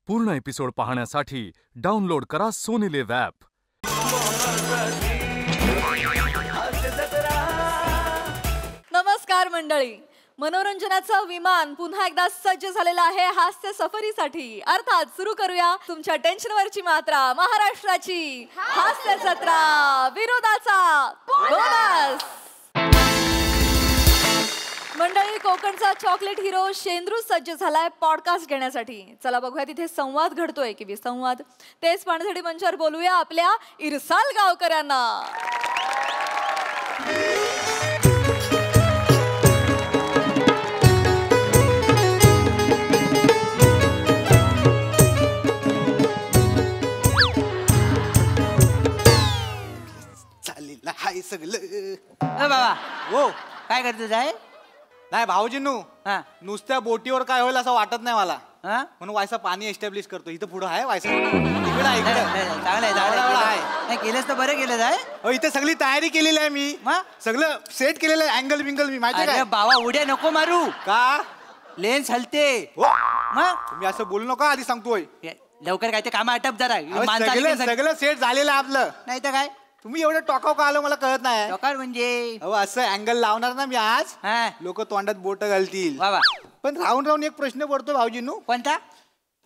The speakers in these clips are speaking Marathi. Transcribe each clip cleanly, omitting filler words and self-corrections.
पूर्ण एपिसोड पाहण्यासाठी डाउनलोड करा सोनी लिव्ह ॲप. नमस्कार मंडळी, मनोरंजनाचं विमान पुन्हा एकदा सज्ज झालेलं आहे हास्य सफरीसाठी. अर्थात सुरू करूया तुमच्या टेन्शनवरची मात्रा, महाराष्ट्राची हास्य जत्रा, विरोधाचा बोनस. मंडळी, कोकणचा चॉकलेट हिरो शेंद्रू सज्ज झालाय पॉडकास्ट घेण्यासाठी. चला बघूया तिथे संवाद घडतोय की विसंवाद. तेच पाहण्यासाठी मंचावर बोलूया आपल्या इरसाल गावकरांना. हाय सगळं बाबा हो काय करतोस आहे? नाही भाऊजींनू, नुसत्या बोटीवर काय होईल असं वाटत नाही मला, म्हणून वायसा पाणी एस्टॅब्लिश करतो. इथं पुढं आहे वायसा, चांगलं केलंस तर बरं केलं आहे. इथे सगळी तयारी केलेली आहे मी, सगळं सेट केलेलं आहे. अँगल बिंगल मी माहिती आहे. बाबा उड्या नको मारू, का लेन्स हलते. तुम्ही असं बोलू नका, आधी सांगतोय. लवकर काय ते काम आटप जरा. सगळं सेट झालेलं आपलं. नाही तर काय तुम्ही एवढं टॉकाव का आलं मला कळत नाही. टॉकार म्हणजे असं अँगल लावणार ना मी आज, लोक तोंडात बोट घालतील. पण राहून राहून एक प्रश्न पडतो भाऊजींनू. कोणता?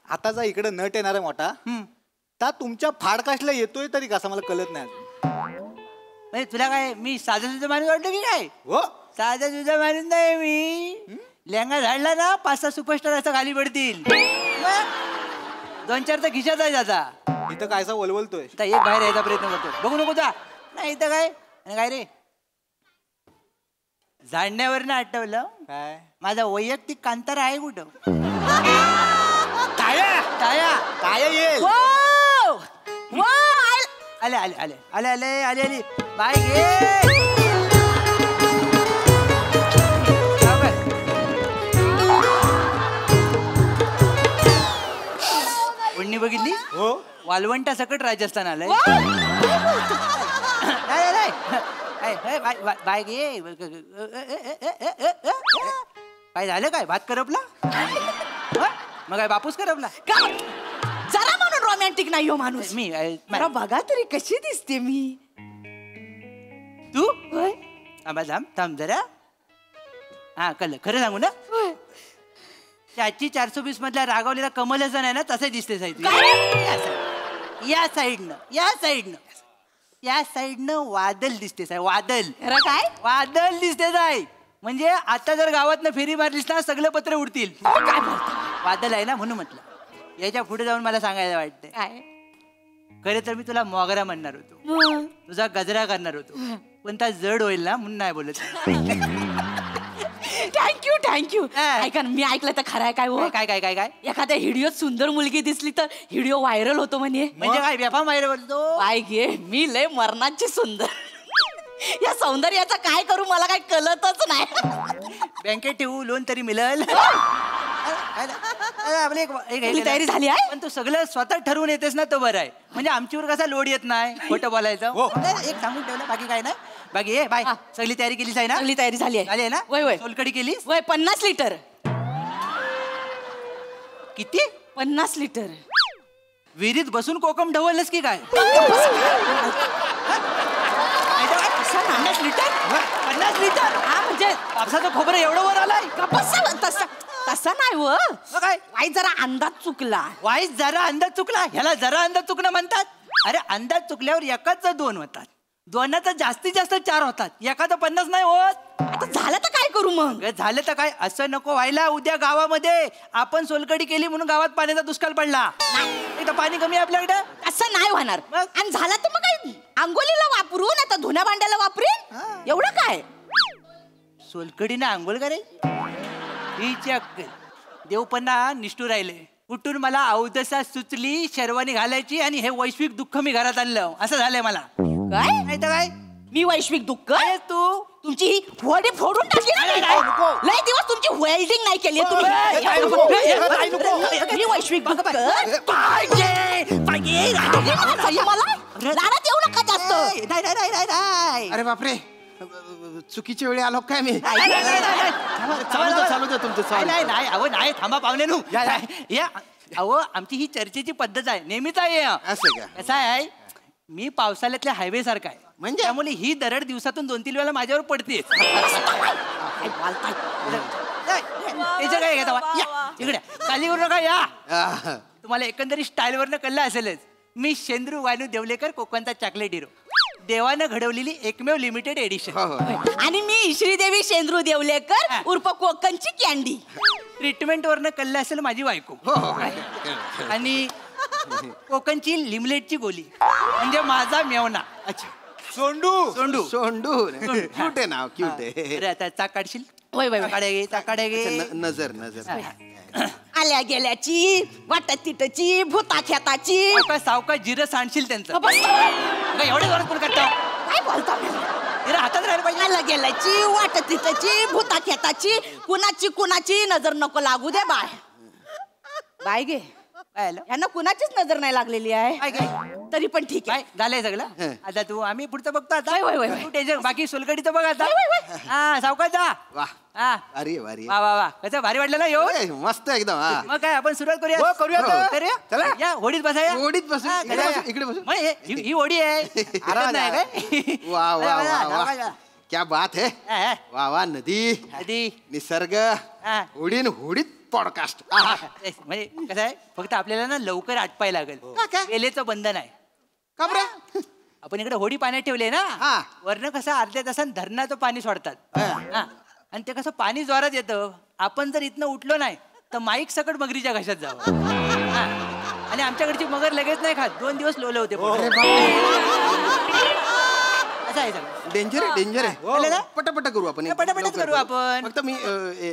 आता जा इकडे नट येणार आहे मोठा, त्या तुमच्या फाडकाशला येतोय तरी कसा मला कळत नाही. म्हणजे तुला काय मी साधा सुद्धा मारून वाटलं की काय? हो साधा सुद्धा मारून नाही मी. लेंगा झाडला ना 5-6 सुपरस्टार असं खाली पडतील. 2-4 तर खिशात आहे आता. इथं कायसा वलवलतोय. एक बाहेर यायचा प्रयत्न करतो, बघू नको जा. नाही इथं काय काय रे, झाडण्यावर ना आठवलं काय माझा वैयक्तिक कांतारा आहे कुठं? ताया ताया ताया येईल. आले आले आले आले आले आले आले बाय घे. उडणी बघितली? हो. वालवंटा सकट राजस्थान आलंय. बाय घे. काय झालं काय? भात करपला मग काय बापूस करपला? जरा म्हणून रोमॅन्टिक नाही हो माणूस. मी बघा तरी कशी दिसते मी. तू थांब जरा. हा कळलं, खरं सांगू ना, त्याची 420 मधल्या रागावलेला कमलचा नाही ना, तसे दिसते साईड. या साईडनं या साईडनं वादल दिसते साहेब. वादल काय? वादल दिसते साहेब. म्हणजे आता जर गावातनं फेरी मारलीस ना सगळे पत्र उडतील. काय वादल आहे ना, म्हणून म्हटलं. याच्या पुढे जाऊन मला सांगायला वाटतंय. काय? खरे तर मी तुला मोगरा म्हणणार होतो, तुझा गजरा करणार होतो, पण त्या जड होईल ना म्हणून नाही बोलत. थँक्यू. ऐका ना, मी ऐकलं तर खरं आहे काय हो? काय काय काय काय एखाद्या व्हिडिओत सुंदर मुलगी दिसली तर व्हिडिओ व्हायरल होतो म्हणे. म्हणजे काय व्यापा व्हायरल बोलतो? काय घे, मी लय मरणाची सुंदर. या सौंदर्याचा काय करू मला काय कळतच नाही. बँकेत ठेवू लोन तरी मिळेल. आपली तयारी झाली आहे, पण तू सगळं स्वतः ठरवून येतेस ना, तो बरं आहे. म्हणजे आमच्यावर कसा लोड येत नाही खोटं बोलायचं. एक सांगून ठेवलं, बाकी काय नाही. बाकी ये बाय. सगळी तयारी केलीच आहे ना? सगळी तयारी झाली आहे ना? वय सोलकडी केली? वय 50 लिटर. किती? 50 लिटर. विहिरीत बसून कोकम ढवलच की काय? 50 लिटर? 50 लिटर? हा म्हणजे पावसाचं खोबरं एवढं वर आलाय का? तसं नाही हो. काय? वाई जरा अंदाज चुकला. वाईस जरा अंदाज चुकला, ह्याला जरा अंदाज चुकणं म्हणतात. अरे अंदाज चुकल्यावर एकाच 2 होतात, 2चा जास्तीत जास्त 4 होतात, एखादं 50 नाही होत. आता झालं तर काय करू मग? झालं तर काय, असं नको व्हायला. उद्या गावामध्ये आपण सोलकडी केली म्हणून गावात पाण्याचा दुष्काळ पडला, इथं पाणी कमी आहे आपल्याकडे. असं नाही होणार. आणि झालं तर मग काय, आंघोळीला वापरू ना तर धुण्या भांड्याला वापरेन. एवढं काय, सोलकडीनं आंघोळ करायची हीची अक्कल. देवपन्ना निष्ठूर राहिले. कुठून मला अवदसा सुचली शेरवानी घालायची आणि हे वैश्विक दुःख मी घरात आणलं, असं झालंय मला. काय नाही तर काय, मी वैश्विक दुःख? तू तुमची ही वडी फोडून टाकली ना. लय दिवस तुमची वेल्डिंग नाही केली तुम्ही. वैश्विक दुःख मला रानात येऊ नका जास्त. अरे बापरे, चुकीच्या वेळी आलो काय मी? चालू दे तुमचं. नाही अहो नाही, थांबा पाहुणे. या अहो आमची ही चर्चेची पद्धत आहे नेहमीच आहे असं का? कसं आहे मी पावसाळ्यातल्या हायवे सारखा आहे म्हणजे? त्यामुळे ही दरड दिवसातून 2-3 वेळा माझ्यावर पडते काय घेता या इकडे खाली करू नका या आह. तुम्हाला एकंदरीत स्टाईलवरनं कळलं असेलच मी शेंद्रू वानू देवलेकर कोकणचा चॉकलेट हिरो देवानं घडवलेली एकमेव लिमिटेड एडिशन हो, हो. आणि मी श्रीदेवी शेंद्रू देवलेकर उर्फ कोकणची कॅन्डी. ट्रीटमेंट वरनं कळलं असेल माझी बायको हो, हो. आणि कोकणची लिमलेटची गोली म्हणजे माझा मेवना अच्छा सोंडू सोंडू सोंडू क्यूट आहे नाव क्यूट आहे अरे आता चाक काढशील वय वय वय. चाकाड्या घे चाकाड्या घे अच्छा, नजर नजर आल्या गेल्याची वाटत तिटची भूता खेताची. सावका जिरं सांडशील त्यांचं बस. काय एवढे जोरात कोण करता काय बोलता जिरं हातात राहिलं पाहिजे आल्या गेल्याची वाटत तिटची भूता खेताची कुणाची नजर नको लागू दे बाय. बाय गे काय आलं? यांना कुणाचीच नजर नाही लागलेली आहे काय काय तरी पण ठीक आहे. काय झालंय सगळं आता तू आम्ही पुढचं बघतो आता वय, वय, वय. तू टेन्शन बाकी सोलकडीचं बघ आता हा सावकाश जा वा हा भारी आहे, भारी आहे. वा वा वा कसं भारी वाटलं ना येऊ ओय, मस्त एकदम हा मग काय आपण सुरुवात करूया हो, करूया तर. करूया चला. या होडीत बसाया होडीत बसू. हा, इकडे करूया. बसू, इकडे बसू. मग ही होडी आहे आराम नाही काय वा वा वा वा हा, क्या बात है हा. वा वा नदी आधी निसर्ग हा. होडीन होडीत पॉडकास्ट म्हणजे कसं आहे फक्त आपल्याला ना लवकर आटपाय लागेल वेलेचं बंधन आहे का बरं आपण इकडे होडी पाण्यात ठेवले ना हा. वरनं कसं अर्ध्या तासात धरणाचं पाणी सोडतात हा. आणि ते कसं पाणी जोरात येतं आपण जर इथनं उठलो नाही तर माईक सकट मगरीच्या घशात जावं हा. आणि आमच्याकडची मगर लगेच नाही खात 2 दिवस लोले होते असं आहे सगळं डेंजर आहे डेंजर कळलं ना? आहे पटापट करू आपण हा, पटापटच लवकर करू आपण. फक्त मी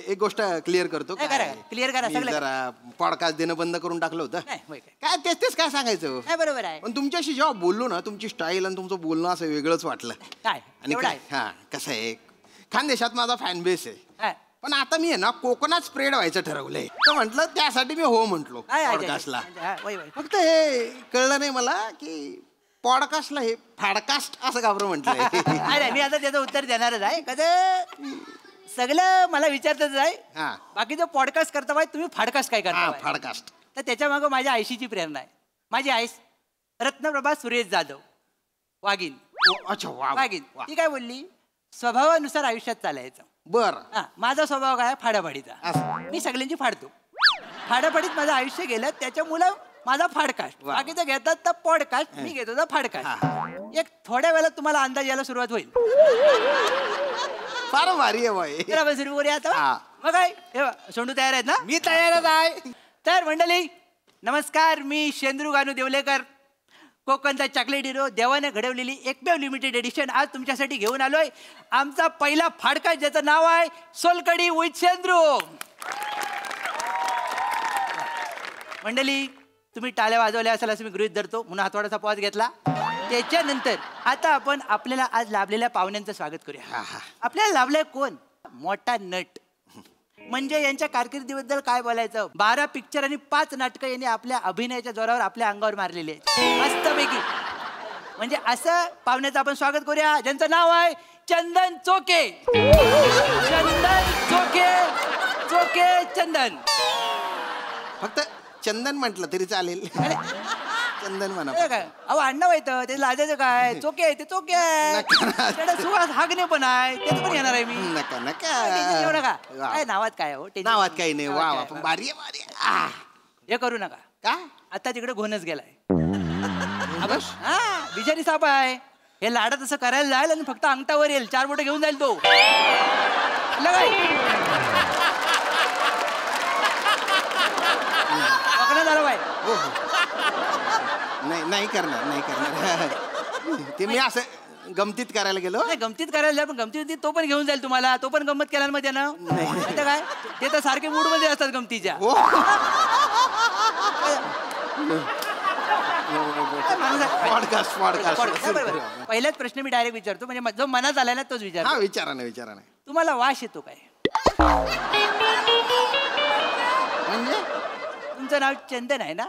एक गोष्ट क्लिअर करतो काय करा? clear करा, मी सगळं. जरा पॉडकास्ट देणं बंद करून टाकलं होतं नाही, होय काय. काय तेच काय सांगायचं नाही बरोबर आहे पण तुमच्याशी जेव्हा बोललो ना तुमची स्टाईल आणि तुमचं बोलणं असं वेगळंच वाटलं काय आणि एवढं काय हा कसं आहे खानदेशात माझा फॅन बेस आहे हा. पण आता मी आहे ना कोकणात स्प्रेड व्हायचं ठरवलंय तर म्हटलं त्यासाठी मी हो म्हटलो आहे, आहे, पॉडकास्टला आहे. हा, वय, वय. फक्त हे कळलं नाही मला की पॉडकास्टला हे फॅडकास्ट असं का बरं म्हटलंय अरे मी आता त्याचं उत्तर देणारच आहे कसं सगळं मला विचारतच आहे हा. बाकीचं पॉडकास्ट करता बाय तुम्ही फाडकास्ट काय हा करता फॅडकास्ट तर त्याच्या मागं माझ्या आईशीची प्रेरणा आहे माझी आईस रत्नप्रभा सुरेश जाधव वाघीन अच्छा वा वाघीन वा. ती काय बोलली स्वभावानुसार आयुष्यात चालायचं बर हा माझा स्वभाव काय फाडाफाडीचा असं. मी सगळ्यांची फाडतो फाडाफाडीत माझं आयुष्य गेलं त्याच्यामुळं माझा फाडकास्ट वा. बाकीचं घेतात तर पॉडकास्ट मी घेतो तर फाडकास्ट एक थोड्या वेळात तुम्हाला अंदाज यायला सुरुवात होईल फार भारी आहे बाई तर आपण सुरू करूया आता हा. मग काय हे बघ, सोंडू तयार आहेत ना मी तयारच आहे तर मंडळी नमस्कार मी शेंद्रू गानू देवलेकर कोकणचा चॉकलेट हिरो देवाने घडवलेली एकमेव लिमिटेड एडिशन आज तुमच्यासाठी घेऊन आलोय आमचा पहिला फाडका ज्याचं नाव आहे सोलकडी विथ शेंद्रू मंडळी तुम्ही टाळ्या वाजवल्या असाल असं मी गृहीत धरतो म्हणून हातवाडाचा पॉज घेतला त्याच्यानंतर आता आपण आपल्याला आज लाभलेल्या पाहुण्यांचं स्वागत करूया आपल्याला लाभलाय कोण मोठा नट म्हणजे यांच्या कारकिर्दीबद्दल काय बोलायचं 12 पिक्चर आणि 5 नाटकं यांनी आपल्या अभिनयाच्या जोरावर आपल्या अंगावर मारलेली आहे मस्तपैकी म्हणजे असं पाहुण्याचं आपण स्वागत करूया ज्यांचं नाव आहे चंदन चोके चंदन चोके चोके चंदन फक्त चंदन म्हटलं तरी चालेल चंदन म्हणा हे काय अहो अण्णा येतं ते लाजायचं काय चोके आहे ते चोके आहे त्याला सुवास हागणे पण आहे त्याचं पण येणार आहे मी नका टेन्शन घेऊ नका वा. काय नावात काय हो टेन्शन नावात काही नाही नावात वा काय, वा पण वा. भारी आहे भारी आहे. आह. हे करू नका का आता तिकडे घोणच गेलाय हा बिचारी साप आहे हे लाडात असं करायला जाईल आणि फक्त अंगठावर येईल 4 बोटं घेऊन जाईल तो कळलं काय? पकडण्यात आलं बाय हो हो नाही नाही करणार नाही करणार ते मी असं गमतीत करायला गेलो नाही गमतीत करायला जाईल पण गमतीत तो पण घेऊन जाईल तुम्हाला तो पण गंमत केला ना मग त्यानं माहिती काय ते तर सारखे मूड मध्ये असतात गमतीच्या हो पॉडकास्ट पॉडकास्ट पहिलाच प्रश्न मी डायरेक्ट विचारतो म्हणजे जो मनात आलाय ना तोच विचार हा विचारा ना तुम्हाला वास येतो काय म्हणजे तुमचं नाव चंदन आहे ना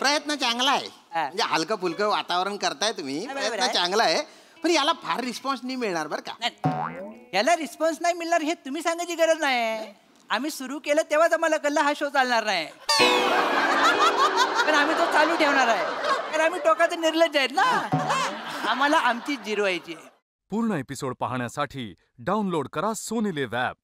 प्रयत्न चांगला आहे हा. म्हणजे हलकं फुलकं वातावरण करताय तुम्ही बरोबर प्रयत्न आहे. चांगला आहे पण याला फार रिस्पॉन्स नाही मिळणार बरं का नाही. याला रिस्पॉन्स नाही मिळणार हे तुम्ही सांगायची गरज नाही आम्ही सुरू केलं तेव्हाच आम्हाला कळलं हा शो चालणार नाही. पण आम्ही तो चालू ठेवणार आहे, कारण आम्ही टोकाचे निर्लज्ज आहेत ना. आम्हाला आमची जिरवायची आहे. पूर्ण एपिसोड पाहण्यासाठी डाउनलोड करा सोनी लिव्ह ॲप.